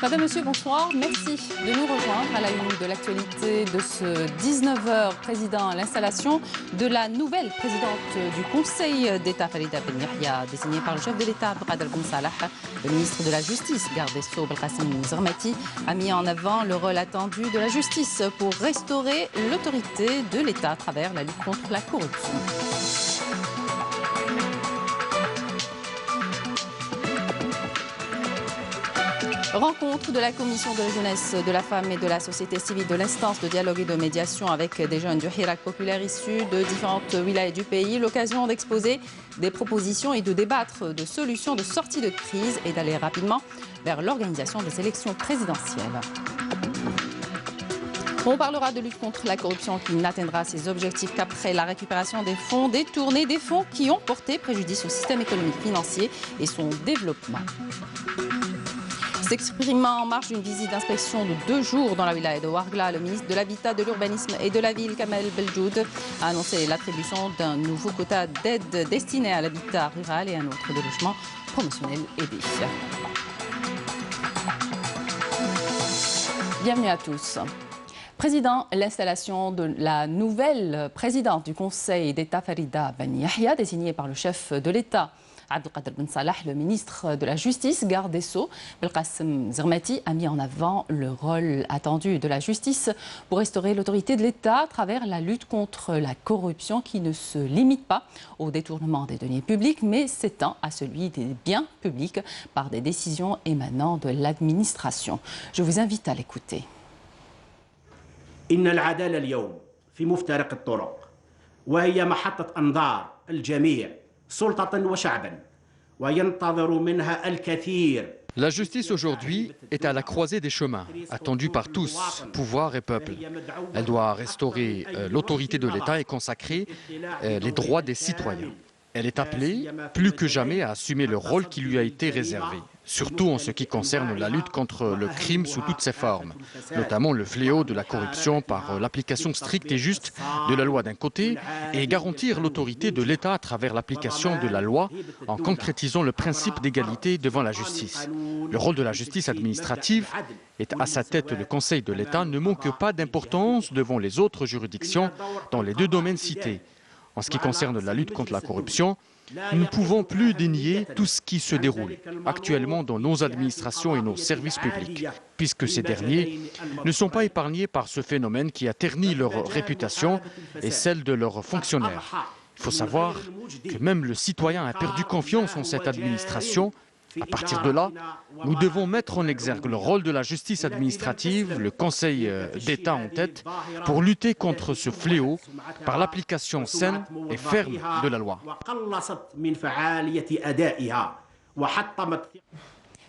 Madame, Monsieur, bonsoir. Merci de nous rejoindre à la une de l'actualité de ce 19h. Président, l'installation de la nouvelle présidente du Conseil d'État, Farida Ben Yahia, désignée par le chef de l'État, Abdelkader Ben Salah. Le ministre de la Justice, garde des Sceaux, Belkacem Zermati, a mis en avant le rôle attendu de la justice pour restaurer l'autorité de l'État à travers la lutte contre la corruption. Rencontre de la Commission de la jeunesse, de la femme et de la société civile de l'instance de dialogue et de médiation avec des jeunes du Hirak populaire issus de différentes wilayas du pays. L'occasion d'exposer des propositions et de débattre de solutions de sortie de crise et d'aller rapidement vers l'organisation des élections présidentielles. On parlera de lutte contre la corruption qui n'atteindra ses objectifs qu'après la récupération des fonds détournés, des fonds qui ont porté préjudice au système économique financier et son développement. S'exprimant en marge d'une visite d'inspection de 2 jours dans la wilaya de Ouargla, le ministre de l'Habitat, de l'Urbanisme et de la Ville, Kamel Beljoud, a annoncé l'attribution d'un nouveau quota d'aide destiné à l'habitat rural et un autre de logement promotionnel aidé. Bienvenue à tous. Président, l'installation de la nouvelle présidente du Conseil d'État, Farida Ben Yahia, désignée par le chef de l'État, Abdelkader Ben Salah, le ministre de la Justice, garde des Sceaux, Belkacem Zermati, a mis en avant le rôle attendu de la justice pour restaurer l'autorité de l'État à travers la lutte contre la corruption qui ne se limite pas au détournement des deniers publics, mais s'étend à celui des biens publics par des décisions émanant de l'administration. Je vous invite à l'écouter. إن العدالة اليوم في مفترق الطرق وهي محطة أنظار الجميع سلطة وشعبا وينتظر منها الكثير. La justice aujourd'hui est à la croisée des chemins, attendue par tous, pouvoir et peuple. Elle doit restaurer l'autorité de l'État et consacrer les droits des citoyens. Elle est appelée, plus que jamais, à assumer le rôle qui lui a été réservé, surtout en ce qui concerne la lutte contre le crime sous toutes ses formes, notamment le fléau de la corruption par l'application stricte et juste de la loi d'un côté et garantir l'autorité de l'État à travers l'application de la loi en concrétisant le principe d'égalité devant la justice. Le rôle de la justice administrative est à sa tête le Conseil de l'État ne manque pas d'importance devant les autres juridictions dans les 2 domaines cités. En ce qui concerne la lutte contre la corruption, nous ne pouvons plus dénier tout ce qui se déroule actuellement dans nos administrations et nos services publics, puisque ces derniers ne sont pas épargnés par ce phénomène qui a terni leur réputation et celle de leurs fonctionnaires. Il faut savoir que même le citoyen a perdu confiance en cette administration. À partir de là, nous devons mettre en exergue le rôle de la justice administrative, le Conseil d'État en tête, pour lutter contre ce fléau par l'application saine et ferme de la loi.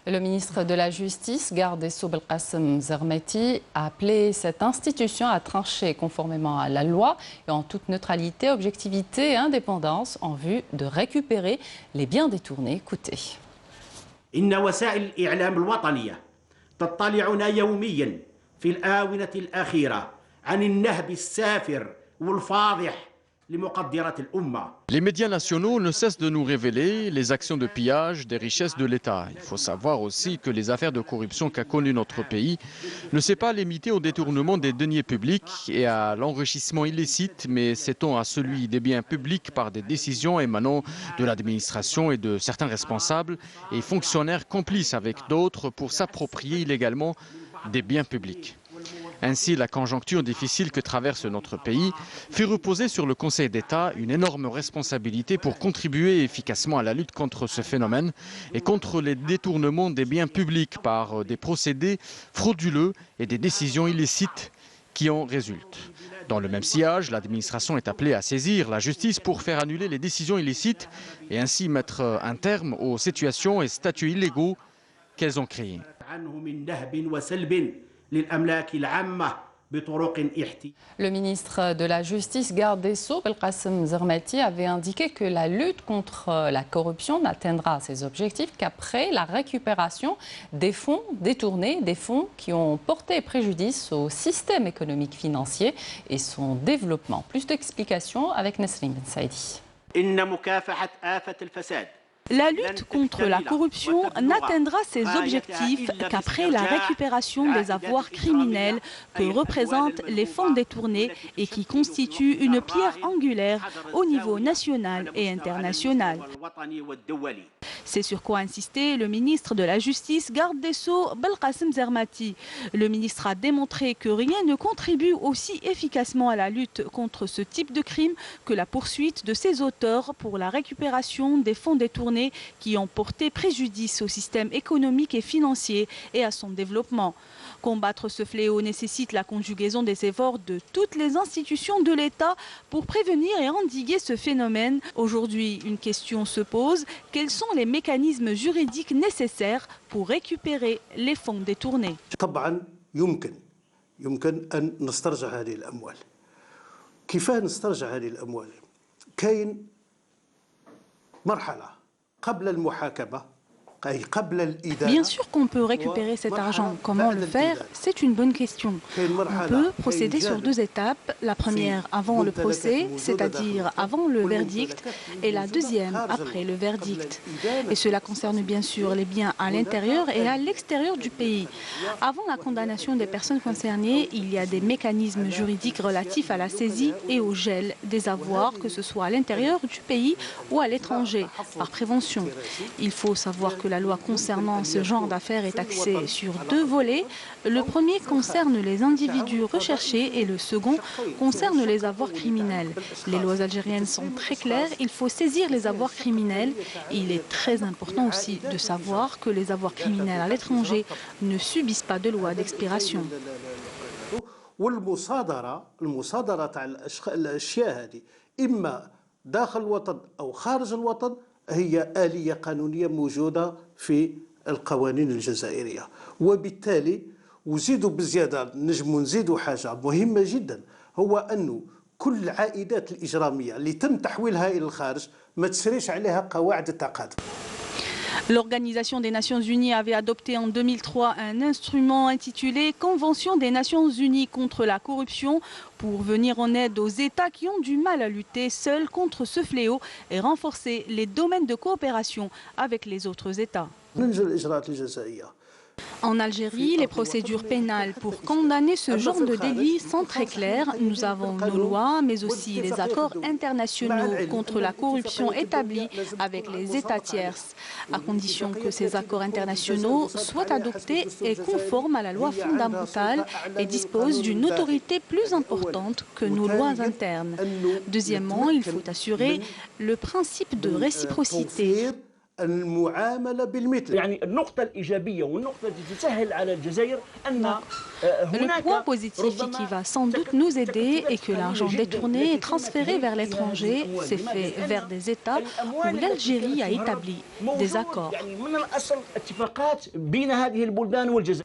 Le ministre de la Justice, garde des Sceaux, Belkacem Zermati, a appelé cette institution à trancher conformément à la loi et en toute neutralité, objectivité et indépendance en vue de récupérer les biens détournés. Écoutez. إن وسائل الإعلام الوطنية تطلعنا يوميا في الآونة الأخيرة عن النهب السافر والفاضح لمقدرات الأمة. Les médias nationaux ne cessent de nous révéler les actions de pillage des richesses de l'État. Il faut savoir aussi que les affaires de corruption qu'a connues notre pays ne s'est pas limitées au détournement des deniers publics et à l'enrichissement illicite, mais s'étend à celui des biens publics par des décisions émanant de l'administration et de certains responsables et fonctionnaires complices avec d'autres pour s'approprier illégalement des biens publics. Ainsi, la conjoncture difficile que traverse notre pays fait reposer sur le Conseil d'État une énorme responsabilité pour contribuer efficacement à la lutte contre ce phénomène et contre les détournements des biens publics par des procédés frauduleux et des décisions illicites qui en résultent. Dans le même sillage, l'administration est appelée à saisir la justice pour faire annuler les décisions illicites et ainsi mettre un terme aux situations et statuts illégaux qu'elles ont créés. Le ministre de la Justice, garde des Sceaux, Belkacem Zermati, avait indiqué que la lutte contre la corruption n'atteindra ses objectifs qu'après la récupération des fonds détournés, des fonds qui ont porté préjudice au système économique financier et son développement. Plus d'explications avec Nesrine Ben Saïdi. إن مكافحة آفة الفساد La lutte contre la corruption n'atteindra ses objectifs qu'après la récupération des avoirs criminels que représentent les fonds détournés et qui constituent une pierre angulaire au niveau national et international. C'est sur quoi insistait le ministre de la Justice, garde des Sceaux, Belkacem Zermati. Le ministre a démontré que rien ne contribue aussi efficacement à la lutte contre ce type de crime que la poursuite de ses auteurs pour la récupération des fonds détournés qui ont porté préjudice au système économique et financier et à son développement. Combattre ce fléau nécessite la conjugaison des efforts de toutes les institutions de l'État pour prévenir et endiguer ce phénomène. Aujourd'hui, une question se pose. Quels sont les mécanismes juridiques nécessaires pour récupérer les fonds détournés? يمكن أن نسترجع هذه الأموال. كيف نسترجع هذه الأموال؟ كاين مرحلة قبل المحاكمة. Bien sûr qu'on peut récupérer cet argent. Comment le faire? C'est une bonne question. On peut procéder sur deux étapes. La première avant le procès, c'est-à-dire avant le verdict, et la deuxième après le verdict. Et cela concerne bien sûr les biens à l'intérieur et à l'extérieur du pays. Avant la condamnation des personnes concernées, il y a des mécanismes juridiques relatifs à la saisie et au gel des avoirs, que ce soit à l'intérieur du pays ou à l'étranger, par prévention. Il faut savoir que la loi concernant ce genre d'affaires est axée sur deux volets. Le premier concerne les individus recherchés et le second concerne les avoirs criminels. Les lois algériennes sont très claires, il faut saisir les avoirs criminels. Il est très important aussi de savoir que les avoirs criminels à l'étranger ne subissent pas de loi d'expiration. المصادرة تاع الأشياء هذه إما داخل الوطن أو خارج الوطن هي آلية قانونية موجودة في القوانين الجزائرية، وبالتالي وزيدوا بزيادة نجم نزيدوا حاجة مهمة جدا، هو أنه كل العائدات الإجرامية اللي تم تحويلها إلى الخارج ما تسريش عليها قواعد التقادم. L'Organisation des Nations Unies avait adopté en 2003 un instrument intitulé Convention des Nations Unies contre la corruption pour venir en aide aux États qui ont du mal à lutter seuls contre ce fléau et renforcer les domaines de coopération avec les autres États. En Algérie, les procédures pénales pour condamner ce genre de délit sont très claires. Nous avons nos lois, mais aussi les accords internationaux contre la corruption établis avec les États tierces, à condition que ces accords internationaux soient adoptés et conformes à la loi fondamentale et disposent d'une autorité plus importante que nos lois internes. Deuxièmement, il faut assurer le principe de réciprocité. Le point positif qui va sans doute nous aider est que l'argent détourné est transféré vers l'étranger, c'est fait vers des États où l'Algérie a établi des accords.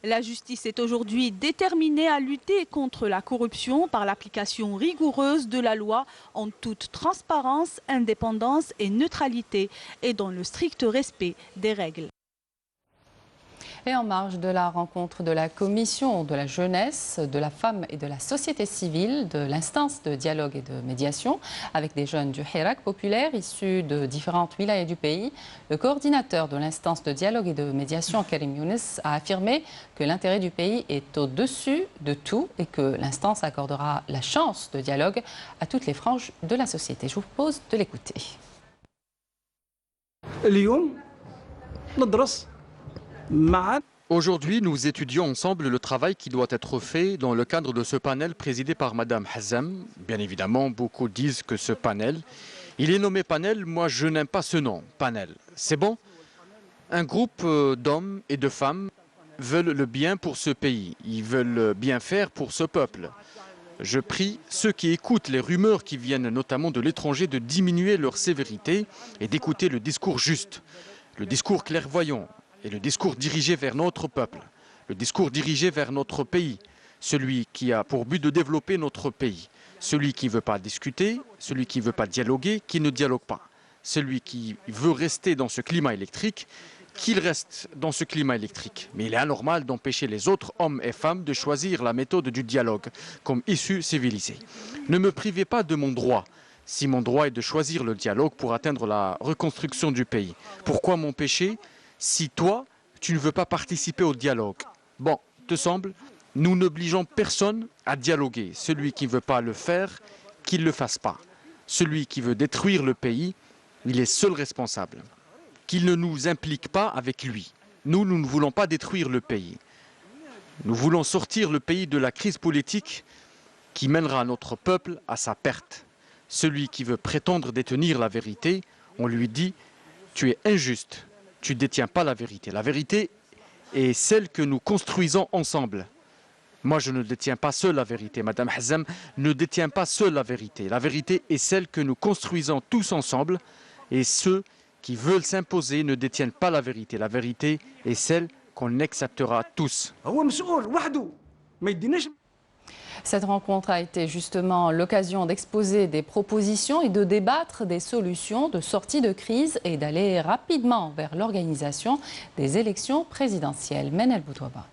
La justice est aujourd'hui déterminée à lutter contre la corruption par l'application rigoureuse de la loi en toute transparence, indépendance et neutralité et dans le strict respect des règles. Et en marge de la rencontre de la Commission de la jeunesse, de la femme et de la société civile, de l'instance de dialogue et de médiation, avec des jeunes du Hirak populaire issus de différentes wilayas du pays, le coordinateur de l'instance de dialogue et de médiation, Karim Younes, a affirmé que l'intérêt du pays est au-dessus de tout et que l'instance accordera la chance de dialogue à toutes les franges de la société. Je vous propose de l'écouter. Aujourd'hui, nous étudions ensemble le travail qui doit être fait dans le cadre de ce panel présidé par Madame Hazem. Bien évidemment, beaucoup disent que ce panel, il est nommé panel, moi je n'aime pas ce nom, panel. C'est bon? Un groupe d'hommes et de femmes veulent le bien pour ce pays, ils veulent bien faire pour ce peuple. Je prie ceux qui écoutent les rumeurs qui viennent notamment de l'étranger de diminuer leur sévérité et d'écouter le discours juste, le discours clairvoyant et le discours dirigé vers notre peuple, le discours dirigé vers notre pays, celui qui a pour but de développer notre pays, celui qui ne veut pas discuter, celui qui ne veut pas dialoguer, qui ne dialogue pas, celui qui veut rester dans ce climat électrique, qu'il reste dans ce climat électrique. Mais il est anormal d'empêcher les autres hommes et femmes de choisir la méthode du dialogue comme issue civilisée. Ne me privez pas de mon droit. si mon droit est de choisir le dialogue pour atteindre la reconstruction du pays? Pourquoi m'empêcher si toi, tu ne veux pas participer au dialogue? Bon, te semble, nous n'obligeons personne à dialoguer. Celui qui ne veut pas le faire, qu'il ne le fasse pas. Celui qui veut détruire le pays, il est seul responsable. Qu'il ne nous implique pas avec lui. Nous ne voulons pas détruire le pays. Nous voulons sortir le pays de la crise politique qui mènera notre peuple à sa perte. Celui qui veut prétendre détenir la vérité, on lui dit « tu es injuste, tu ne détiens pas la vérité. La vérité est celle que nous construisons ensemble. » Moi, je ne détiens pas seul la vérité. Madame Hazem ne détient pas seule la vérité. La vérité est celle que nous construisons tous ensemble. Et ceux qui veulent s'imposer ne détiennent pas la vérité. La vérité est celle qu'on acceptera tous. Cette rencontre a été justement l'occasion d'exposer des propositions et de débattre des solutions de sortie de crise et d'aller rapidement vers l'organisation des élections présidentielles. Menel Boutouaba.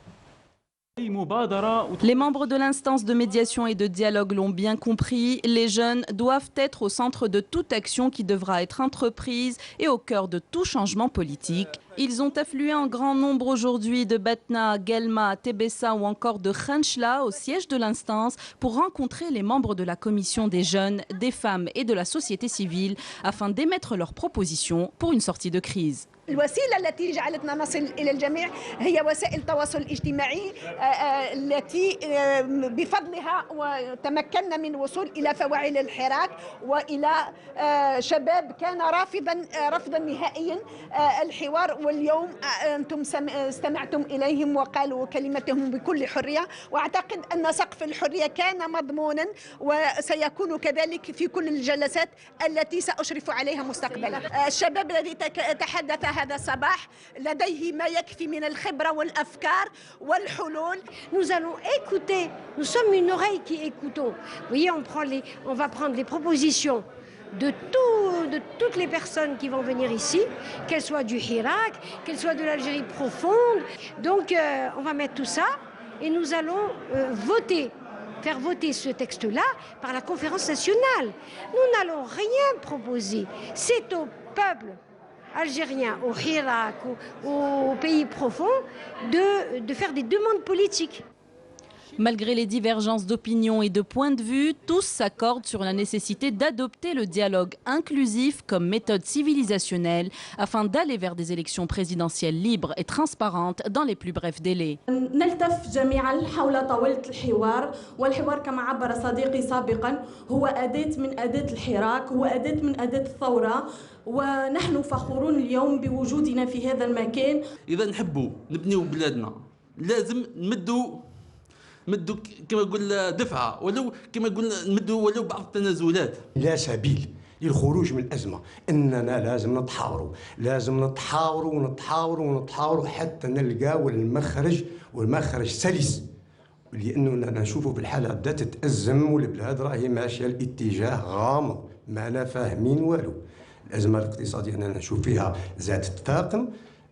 Les membres de l'instance de médiation et de dialogue l'ont bien compris. Les jeunes doivent être au centre de toute action qui devra être entreprise et au cœur de tout changement politique. Ils ont afflué en grand nombre aujourd'hui de Batna, Guelma, Tébessa ou encore de Khanchla au siège de l'instance pour rencontrer les membres de la commission des jeunes, des femmes et de la société civile afin d'émettre leurs propositions pour une sortie de crise. الوسيلة التي جعلتنا نصل إلى الجميع هي وسائل التواصل الاجتماعي التي بفضلها تمكنا من الوصول إلى فواعل الحراك وإلى شباب كان رافضا نهائيا الحوار واليوم أنتم استمعتم إليهم وقالوا كلمتهم بكل حرية وأعتقد أن سقف الحرية كان مضمونا وسيكون كذلك في كل الجلسات التي سأشرف عليها مستقبلا. الشباب الذي تحدث هذا الصباح لديه ما يكفي من الخبرة والأفكار والحلول. Nous allons écouter, nous sommes une oreille qui écoutons. Vous voyez, on va prendre les propositions de toutes les personnes qui vont venir ici, qu'elles soient du Hirak, qu'elles soient de l'Algérie profonde. Donc on va mettre tout ça et nous allons faire voter ce texte-là par la conférence nationale. Nous n'allons rien proposer. C'est au peuple algérien, au Hirak, au pays profond, de faire des demandes politiques. Malgré les divergences d'opinion et de points de vue, tous s'accordent sur la nécessité d'adopter le dialogue inclusif comme méthode civilisationnelle afin d'aller vers des élections présidentielles libres et transparentes dans les plus brefs délais. نلتف جميعا حول طاولة الحوار والحوار كما عبر صديقي سابقا هو أداة من أداة الحراك هو أداة من أداة الثورة ونحن فخورون اليوم بوجودنا في هذا المكان. إذا نحبوا نبنيو بلادنا لازم نمدوا كما يقول دفعة ولو كما يقول نمدوا ولو بعض التنازلات. لا سبيل للخروج من الأزمة إننا لازم نتحاوروا حتى نلقاو المخرج والمخرج سلس لأننا نشوفوا في الحالة بدأت تتأزم والبلاد راهي ماشية الاتجاه غامض ما فاهمين والو. الأزمة الاقتصادية أننا نشوف فيها زاد تفاقم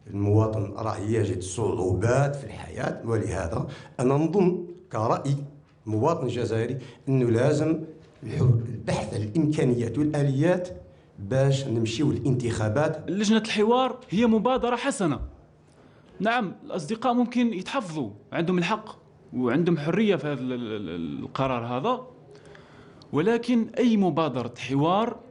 المواطن راه يجد صعوبات في الحياة ولهذا أنا نظن كرأي مواطن جزائري أنه لازم البحث عن الإمكانيات والآليات باش نمشيو الانتخابات. لجنة الحوار هي مبادرة حسنة. نعم الأصدقاء ممكن يتحفظوا عندهم الحق وعندهم حرية في هذا القرار هذا ولكن أي مبادرة حوار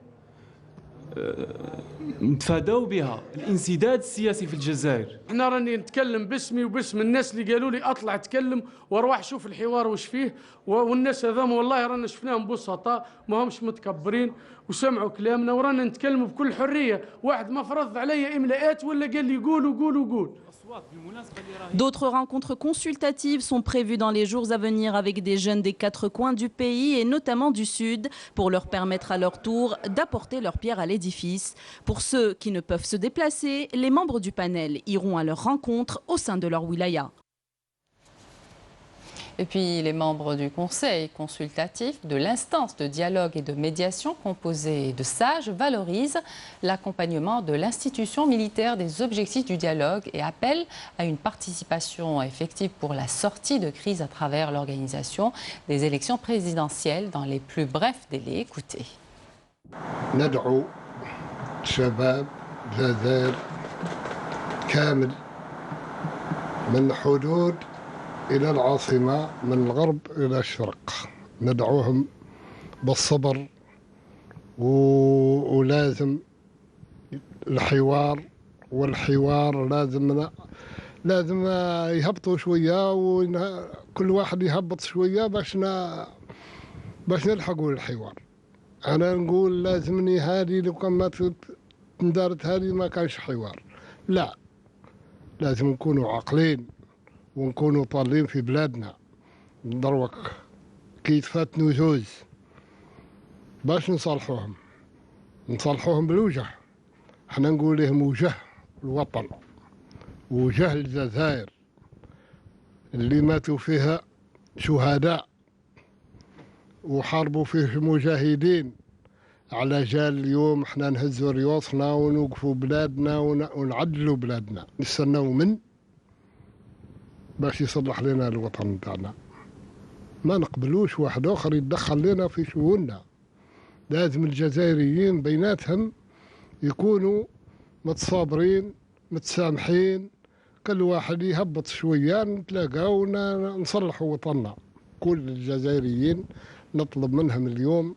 نتفادوا بها الانسداد السياسي في الجزائر. احنا راني نتكلم باسمي وباسم الناس اللي قالوا لي اطلع اتكلم واروح شوف الحوار واش فيه والناس هذوم والله رانا شفناهم بسطاء ما همش متكبرين وسمعوا كلامنا ورانا نتكلموا بكل حريه. واحد ما فرض عليا املاءات ولا قال لي قول. D'autres rencontres consultatives sont prévues dans les jours à venir avec des jeunes des 4 coins du pays et notamment du Sud pour leur permettre à leur tour d'apporter leur pierre à l'édifice. Pour ceux qui ne peuvent se déplacer, les membres du panel iront à leur rencontre au sein de leur wilaya. Et puis les membres du conseil consultatif de l'instance de dialogue et de médiation composée de sages valorisent l'accompagnement de l'institution militaire des objectifs du dialogue et appellent à une participation effective pour la sortie de crise à travers l'organisation des élections présidentielles dans les plus brefs délais. Écoutez. ندعو شباب الجزائر كامل من حدود إلى العاصمة، من الغرب إلى الشرق، ندعوهم بالصبر ولازم الحوار، والحوار لازم يهبطوا شوية وكل واحد يهبط شوية باش نلحقوا الحوار. أنا نقول لازمني هذه لو كان ما تندارت هذه ما كانش حوار، لا لازم نكونوا عاقلين ونكونوا طالين في بلادنا. دروك كي تفاتنوا زوز باش نصالحوهم بالوجه. احنا نقول لهم وجه الوطن، وجه الجزائر اللي ماتوا فيها شهداء وحاربوا فيه مجاهدين، على جال اليوم احنا نهزوا ريوسنا ونوقفوا بلادنا ونعدلوا بلادنا. نستناو من باش يصلح لنا الوطن نتاعنا، ما نقبلوش واحد اخر يتدخل لنا في شؤوننا. لازم الجزائريين بيناتهم يكونوا متصابرين متسامحين، كل واحد يهبط شويه نتلاقاو ونصلحوا وطننا. كل الجزائريين نطلب منهم اليوم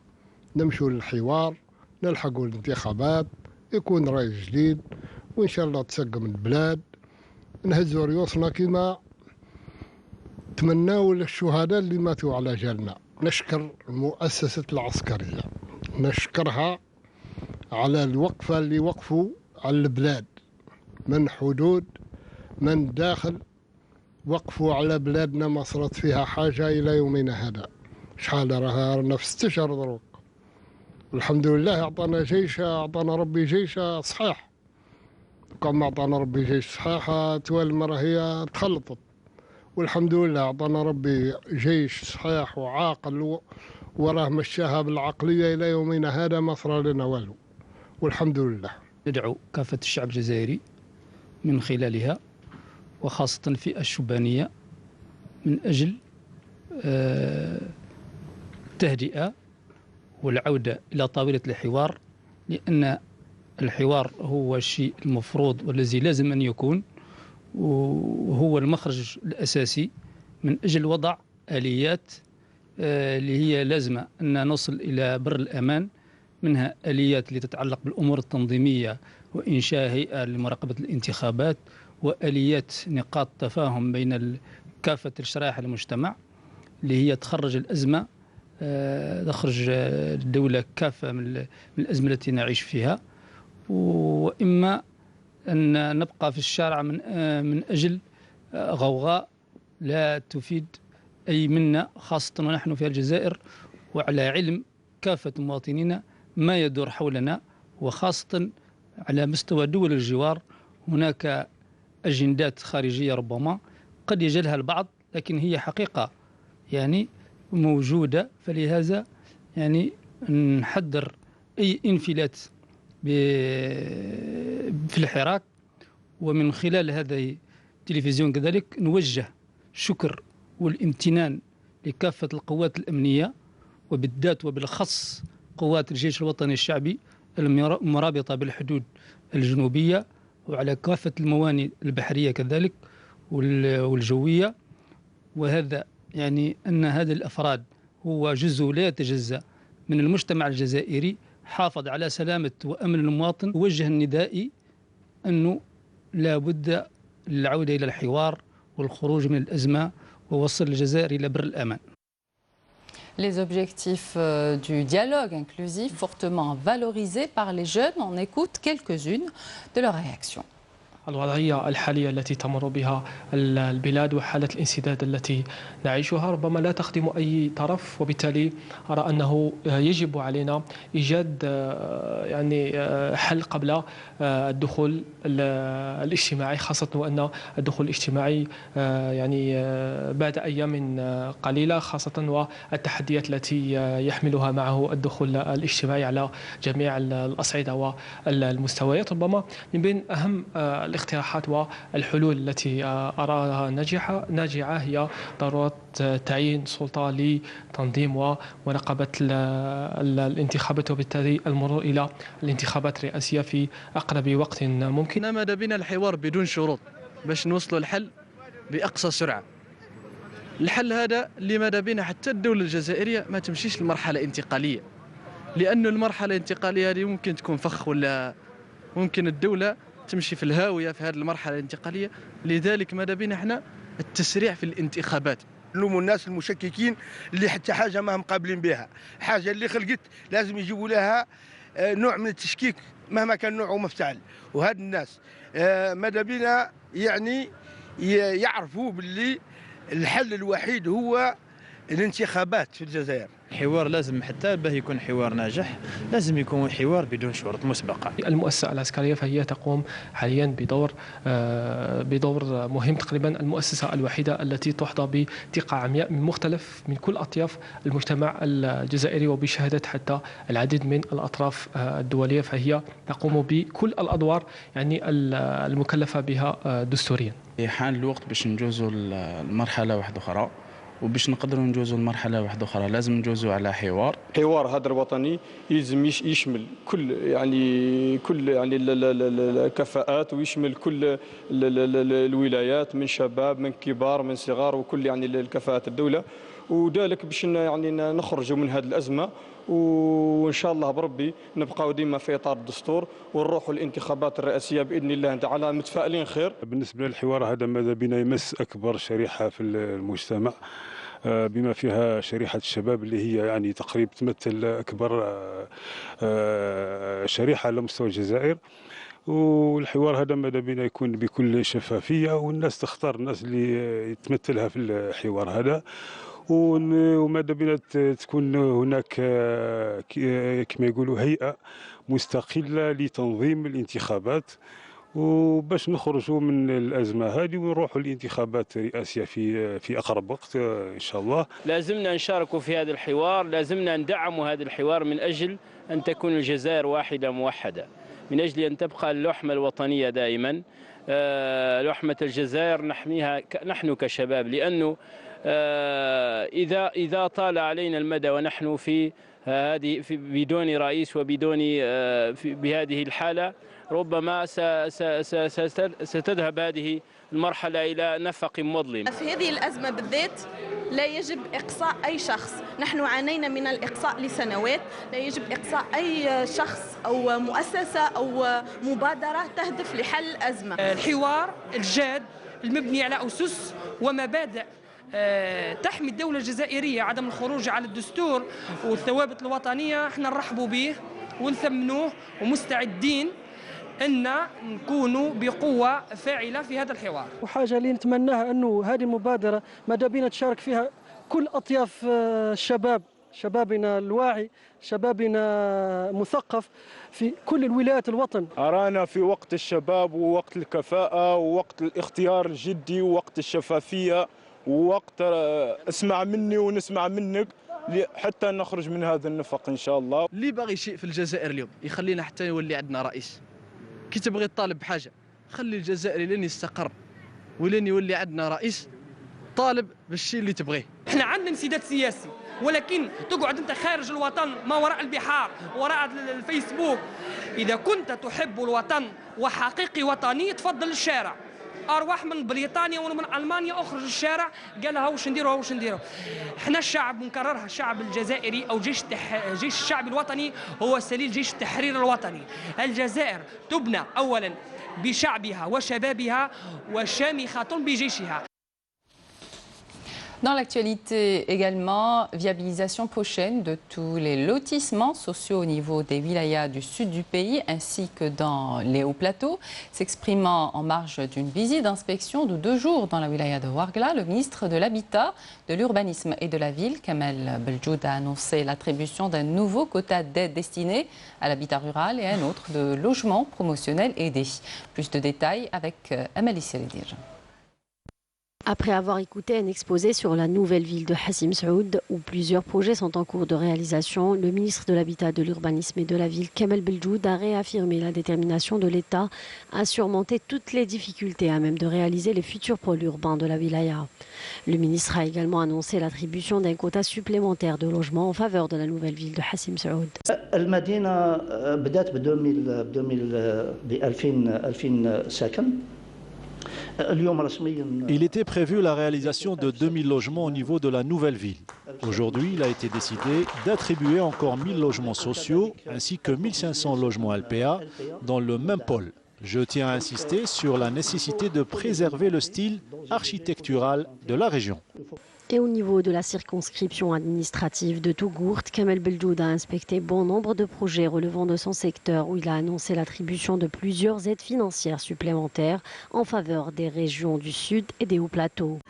نمشوا للحوار، نلحقوا الانتخابات، يكون رئيس جديد وإن شاء الله تسقم البلاد، نهزوا ريوسنا كما تمناوا للشهداء اللي ماتوا على جالنا. نشكر المؤسسة العسكرية، نشكرها على الوقفة اللي وقفوا على البلاد من حدود من داخل، وقفوا على بلادنا ما صارت فيها حاجة إلى يومنا هذا. شحال راها في 6 أشهر دروك، الحمد لله أعطانا جيش، أعطانا ربي جيش صحيح. كان ما أعطانا ربي جيش صحيح توالي مرة هي تخلطت، والحمد لله أعطانا ربي جيش صحيح وعاقل وراه مشاها بالعقلية إلى يومنا هذا ما صار لنا والو، والحمد لله. ندعو كافة الشعب الجزائري من خلالها وخاصة الفئة الشبانية من أجل التهدئة والعودة إلى طاولة الحوار، لأن الحوار هو الشيء المفروض والذي لازم أن يكون، وهو المخرج الأساسي من أجل وضع آليات اللي هي لازمة أن نصل إلى بر الأمان، منها آليات اللي تتعلق بالأمور التنظيمية وإنشاء هيئة لمراقبة الانتخابات، وآليات نقاط تفاهم بين كافة شرائح المجتمع اللي هي تخرج الأزمة، تخرج الدولة كافة من الأزمة التي نعيش فيها، وإما أن نبقى في الشارع من أجل غوغاء لا تفيد أي منا، خاصة ونحن في الجزائر وعلى علم كافة مواطنينا ما يدور حولنا، وخاصة على مستوى دول الجوار هناك أجندات خارجية ربما قد يجهلها البعض، لكن هي حقيقة يعني موجودة. فلهذا يعني نحذر أي انفلات في الحراك، ومن خلال هذا التلفزيون كذلك نوجه شكر والامتنان لكافة القوات الأمنية، وبالذات وبالخص قوات الجيش الوطني الشعبي المرابطة بالحدود الجنوبية، وعلى كافة الموانئ البحرية كذلك والجوية. وهذا يعني أن هذه الأفراد هو جزء لا يتجزأ من المجتمع الجزائري، حافظ على سلامة وأمن المواطن. وجه النداء أنه لا بد للعودة إلى الحوار والخروج من الأزمة ووصل الجزائر إلى بر الأمان. Les objectifs du dialogue inclusif fortement valorisés par les jeunes. On écoute quelques-unes de leurs réactions. الوضعية الحالية التي تمر بها البلاد وحالة الانسداد التي نعيشها ربما لا تخدم أي طرف، وبالتالي أرى أنه يجب علينا إيجاد يعني حل قبل الدخول الاجتماعي، خاصة وأن الدخول الاجتماعي يعني بعد أيام قليلة، خاصة والتحديات التي يحملها معه الدخول الاجتماعي على جميع الأصعدة والمستويات. ربما من بين أهم الاقتراحات والحلول التي أراها ناجعة هي ضرورة تعيين سلطة لتنظيم ومراقبة الانتخابات، وبالتالي المرور إلى الانتخابات الرئاسية في أقرب وقت ممكن. ماذا بنا الحوار بدون شروط باش نوصلوا الحل بأقصى سرعة. الحل هذا اللي ماذا بنا حتى الدولة الجزائرية ما تمشيش لمرحلة انتقالية، لأن المرحلة الانتقالية هذه ممكن تكون فخ، ولا ممكن الدولة تمشي في الهاوية في هذه المرحلة الانتقالية. لذلك ماذا بنا احنا التسريع في الانتخابات. نلوموا الناس المشككين اللي حتى حاجة ما هم قابلين بها، حاجة اللي خلقت لازم يجيبوا لها نوع من التشكيك مهما كان نوعه مفتعل. وهاد الناس ماذا بنا يعني يعرفوا باللي الحل الوحيد هو الانتخابات في الجزائر. الحوار لازم حتى باه يكون حوار ناجح لازم يكون حوار بدون شروط مسبقة. المؤسسة العسكرية فهي تقوم حاليا بدور مهم، تقريبا المؤسسة الوحيدة التي تحظى بثقة عمياء من كل أطياف المجتمع الجزائري، وبشهادة حتى العديد من الأطراف الدولية، فهي تقوم بكل الأدوار يعني المكلفة بها دستوريا. حان الوقت باش نجوزوا المرحلة واحدة أخرى، وباش نقدروا نجوزوا المرحله واحده اخرى لازم نجوزوا على حوار هذا الوطني يلزم يشمل كل الكفاءات، ويشمل كل الولايات من شباب من كبار من صغار، وكل يعني الكفاءات الدوله، وذلك باش يعني نخرجوا من هذه الازمه، وان شاء الله بربي نبقاو ديما في اطار الدستور ونروحوا الانتخابات الرئاسيه باذن الله تعالى متفائلين خير. بالنسبه للحوار هذا ماذا بنا يمس اكبر شريحه في المجتمع، بما فيها شريحه الشباب اللي هي يعني تقريبا تمثل اكبر شريحه على مستوى الجزائر. والحوار هذا ماذا بنا يكون بكل شفافيه، والناس تختار الناس اللي تمثلها في الحوار هذا، وماذا بنا تكون هناك كما يقولوا هيئة مستقلة لتنظيم الانتخابات، وباش نخرجوا من الأزمة هذه ونروحوا الانتخابات الرئاسية في أقرب وقت إن شاء الله. لازمنا نشاركوا في هذا الحوار، لازمنا ندعموا هذا الحوار من أجل أن تكون الجزائر واحدة موحدة، من أجل أن تبقى اللحمة الوطنية دائما، لحمة الجزائر نحميها نحن كشباب، لأنه إذا طال علينا المدى ونحن في بدون رئيس وبدون بهذه الحالة، ربما ستذهب هذه المرحلة إلى نفق مظلم. في هذه الأزمة بالذات لا يجب إقصاء أي شخص، نحن عانينا من الإقصاء لسنوات، لا يجب إقصاء أي شخص أو مؤسسة أو مبادرة تهدف لحل الأزمة. الحوار الجاد المبني على أسس ومبادئ تحمي الدولة الجزائرية، عدم الخروج على الدستور والثوابت الوطنية، احنا نرحبوا به ونثمنوه ومستعدين أن نكونوا بقوة فاعلة في هذا الحوار. وحاجة اللي نتمناها أنه هذه المبادرة ماذا بينا تشارك فيها كل أطياف الشباب، شبابنا الواعي، شبابنا مثقف في كل الولايات الوطن. أرانا في وقت الشباب ووقت الكفاءة ووقت الاختيار الجدي ووقت الشفافية ووقت اسمع مني ونسمع منك حتى نخرج من هذا النفق إن شاء الله. اللي باغي شيء في الجزائر اليوم يخلينا حتى يولي عندنا رئيس. كي تبغي تطالب بحاجة خلي الجزائري لين يستقر ولين يولي عندنا رئيس طالب بالشيء اللي تبغيه. احنا عندنا انسداد سياسي، ولكن تقعد انت خارج الوطن ما وراء البحار وراء الفيسبوك. اذا كنت تحب الوطن وحقيقي وطني تفضل الشارع، ارواح من بريطانيا ومن المانيا اخرج الشارع قال ها واش نديروا واش نديروا. احنا الشعب نكررها، الشعب الجزائري او جيش الشعب الوطني هو سليل جيش التحرير الوطني. الجزائر تبنى اولا بشعبها وشبابها وشامخة بجيشها. Dans l'actualité également, viabilisation prochaine de tous les lotissements sociaux au niveau des wilayas du sud du pays ainsi que dans les hauts plateaux. S'exprimant en marge d'une visite d'inspection de 2 jours dans la wilaya de Ouargla, le ministre de l'Habitat, de l'Urbanisme et de la Ville, Kamel Beljoud, a annoncé l'attribution d'un nouveau quota d'aide destiné à l'habitat rural et un autre de logements promotionnels aidés. Plus de détails avec Amélie Seridir. Après avoir écouté un exposé sur la nouvelle ville de Hassim Saoud, où plusieurs projets sont en cours de réalisation, le ministre de l'Habitat, de l'Urbanisme et de la Ville, Kamel Beljoud, a réaffirmé la détermination de l'État à surmonter toutes les difficultés à même de réaliser les futurs pôles urbains de la wilaya. Le ministre a également annoncé l'attribution d'un quota supplémentaire de logements en faveur de la nouvelle ville de Hassim Saoud. المدينة بدأت ب 2000 سكن. Il était prévu la réalisation de 2000 logements au niveau de la nouvelle ville. Aujourd'hui, il a été décidé d'attribuer encore 1000 logements sociaux ainsi que 1500 logements LPA dans le même pôle. Je tiens à insister sur la nécessité de préserver le style architectural de la région. Et au niveau de la circonscription administrative de Tougourt, Kamel Beljoud a inspecté bon nombre de projets relevant de son secteur où il a annoncé l'attribution de plusieurs aides financières supplémentaires en faveur des régions du Sud et des hauts plateaux.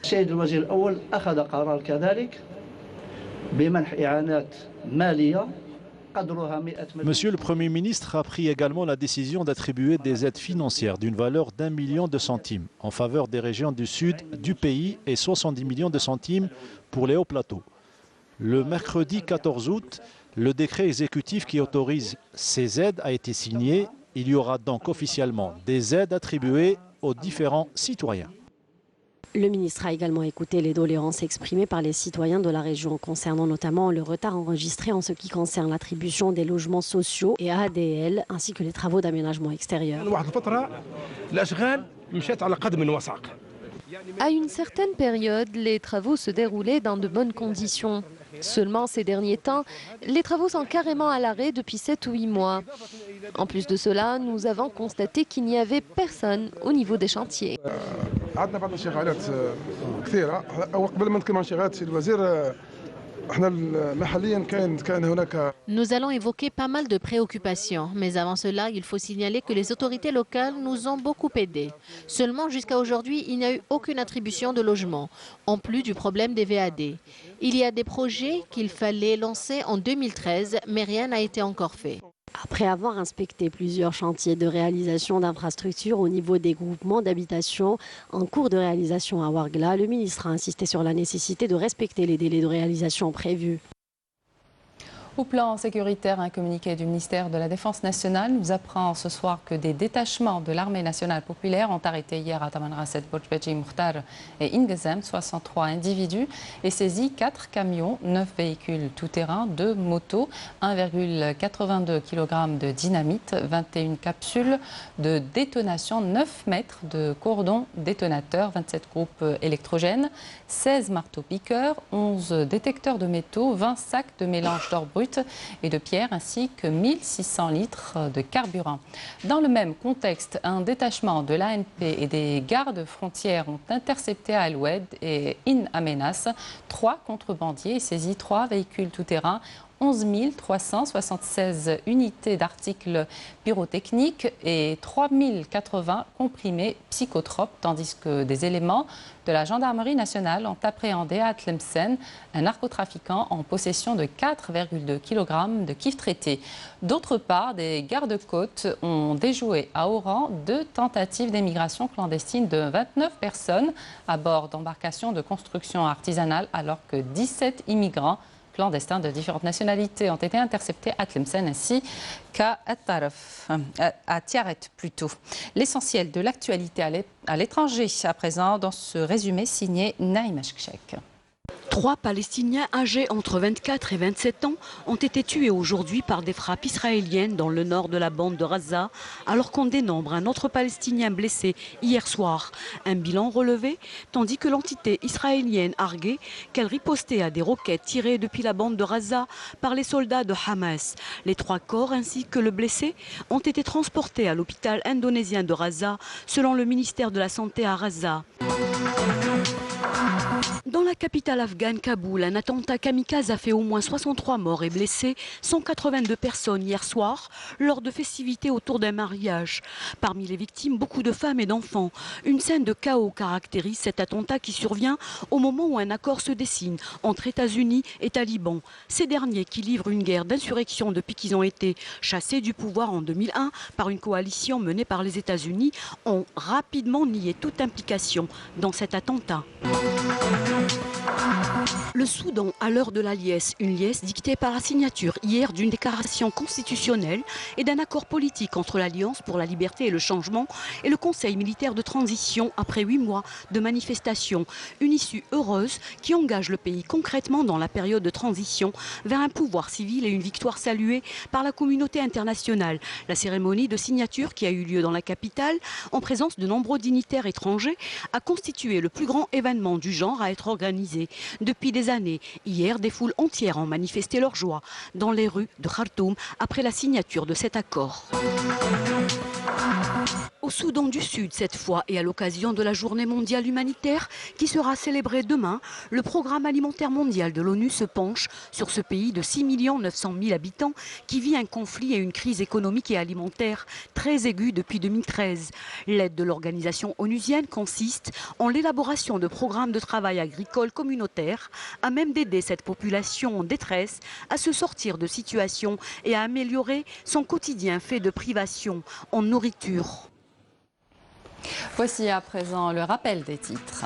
السيد الوزير الأول أخذ قرار كذلك بمنح إعانات مالية. Monsieur le Premier ministre a pris également la décision d'attribuer des aides financières d'une valeur d'1 million de centimes en faveur des régions du sud du pays et 70 millions de centimes pour les hauts plateaux. Le mercredi 14 août, le décret exécutif qui autorise ces aides a été signé. Il y aura donc officiellement des aides attribuées aux différents citoyens. Le ministre a également écouté les doléances exprimées par les citoyens de la région concernant notamment le retard enregistré en ce qui concerne l'attribution des logements sociaux et ADL ainsi que les travaux d'aménagement extérieur. À une certaine période, les travaux se déroulaient dans de bonnes conditions. Seulement ces derniers temps, les travaux sont carrément à l'arrêt depuis 7 ou 8 mois. En plus de cela, nous avons constaté qu'il n'y avait personne au niveau des chantiers. Nous allons évoquer pas mal de préoccupations, mais avant cela, il faut signaler que les autorités locales nous ont beaucoup aidés. Seulement, jusqu'à aujourd'hui, il n'y a eu aucune attribution de logement, en plus du problème des VAD. Il y a des projets qu'il fallait lancer en 2013, mais rien n'a été encore fait. Après avoir inspecté plusieurs chantiers de réalisation d'infrastructures au niveau des groupements d'habitation en cours de réalisation à Ouargla, le ministre a insisté sur la nécessité de respecter les délais de réalisation prévus. Au plan sécuritaire, un communiqué du ministère de la Défense nationale nous apprend ce soir que des détachements de l'armée nationale populaire ont arrêté hier à Tamanrasset, Bojbeji, Mukhtar et Ingezem 63 individus et saisi 4 camions, 9 véhicules tout-terrain, 2 motos, 1,82 kg de dynamite, 21 capsules de détonation, 9 mètres de cordon détonateur, 27 groupes électrogènes, 16 marteaux-piqueurs, 11 détecteurs de métaux, 20 sacs de mélange d'or brut et de pierre ainsi que 1600 litres de carburant. Dans le même contexte, un détachement de l'ANP et des gardes frontières ont intercepté à Al-Oued et In Amenas 3 contrebandiers et saisi 3 véhicules tout-terrain, 11 376 unités d'articles pyrotechniques et 3080 comprimés psychotropes, tandis que des éléments de la gendarmerie nationale ont appréhendé à Tlemcen un narcotrafiquant en possession de 4,2 kg de kiff traité. D'autre part, des gardes-côtes ont déjoué à Oran 2 tentatives d'émigration clandestine de 29 personnes à bord d'embarcations de construction artisanale alors que 17 immigrants clandestins de différentes nationalités ont été interceptés à Tlemcen ainsi qu'à Tiaret plutôt. L'essentiel de l'actualité à l'étranger à présent dans ce résumé signé Naïm Ashkshek. 3 Palestiniens âgés entre 24 et 27 ans ont été tués aujourd'hui par des frappes israéliennes dans le nord de la bande de Gaza, alors qu'on dénombre un autre Palestinien blessé hier soir. Un bilan relevé, tandis que l'entité israélienne arguait qu'elle ripostait à des roquettes tirées depuis la bande de Gaza par les soldats de Hamas. Les 3 corps ainsi que le blessé ont été transportés à l'hôpital indonésien de Gaza, selon le ministère de la Santé à Gaza. Dans la capitale afghane, Kaboul, un attentat kamikaze a fait au moins 63 morts et blessés, 182 personnes hier soir, lors de festivités autour d'un mariage. Parmi les victimes, beaucoup de femmes et d'enfants. Une scène de chaos caractérise cet attentat qui survient au moment où un accord se dessine entre États-Unis et talibans. Ces derniers, qui livrent une guerre d'insurrection depuis qu'ils ont été chassés du pouvoir en 2001 par une coalition menée par les États-Unis, ont rapidement nié toute implication dans cet attentat. Le Soudan, à l'heure de la liesse, une liesse dictée par la signature hier d'une déclaration constitutionnelle et d'un accord politique entre l'Alliance pour la liberté et le changement et le Conseil militaire de transition après 8 mois de manifestations. Une issue heureuse qui engage le pays concrètement dans la période de transition vers un pouvoir civil et une victoire saluée par la communauté internationale. La cérémonie de signature qui a eu lieu dans la capitale, en présence de nombreux dignitaires étrangers, a constitué le plus grand événement du genre à être organisé depuis des années. Hier, des foules entières ont manifesté leur joie dans les rues de Khartoum après la signature de cet accord. Au Soudan du Sud cette fois et à l'occasion de la journée mondiale humanitaire qui sera célébrée demain, le programme alimentaire mondial de l'ONU se penche sur ce pays de 6 900 000 habitants qui vit un conflit et une crise économique et alimentaire très aiguë depuis 2013. L'aide de l'organisation onusienne consiste en l'élaboration de programmes de travail agricole communautaire à même d'aider cette population en détresse à se sortir de situations et à améliorer son quotidien fait de privations en nourriture. Voici à présent le rappel des titres.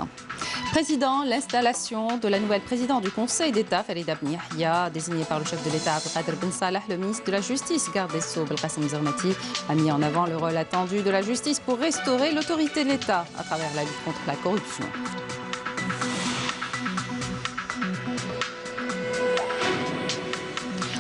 Président, l'installation de la nouvelle présidente du Conseil d'État, Farida Ben Yahia, désignée par le chef de l'État, Abdelkader Ben Salah, le ministre de la Justice, garde des Sceaux, Belkacem Zermati, a mis en avant le rôle attendu de la justice pour restaurer l'autorité de l'État à travers la lutte contre la corruption.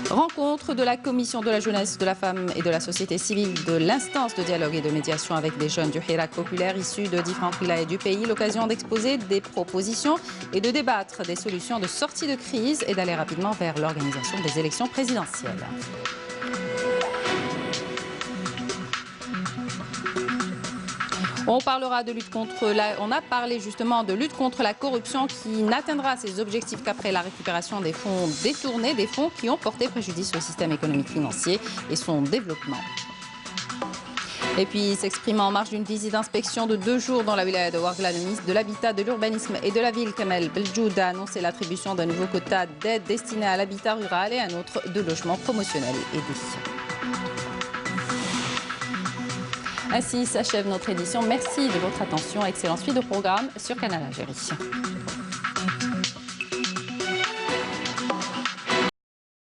Rencontre de la Commission de la jeunesse, de la femme et de la société civile de l'instance de dialogue et de médiation avec des jeunes du Hirak populaire issus de différentes wilayas du pays. L'occasion d'exposer des propositions et de débattre des solutions de sortie de crise et d'aller rapidement vers l'organisation des élections présidentielles. On parlera de lutte contre on a parlé justement de lutte contre la corruption qui n'atteindra ses objectifs qu'après la récupération des fonds détournés, des fonds qui ont porté préjudice au système économique financier et son développement. Et puis, s'exprimant en marge d'une visite d'inspection de 2 jours dans la wilaya de Ouargla, le ministre de l'Habitat, de l'Urbanisme et de la Ville, Kamel Beljoud, a annoncé l'attribution d'un nouveau quota d'aide destiné à l'habitat rural et un autre de logements promotionnels aidés. Ainsi s'achève notre édition. Merci de votre attention. Excellente suite de programme sur Canal Algérie.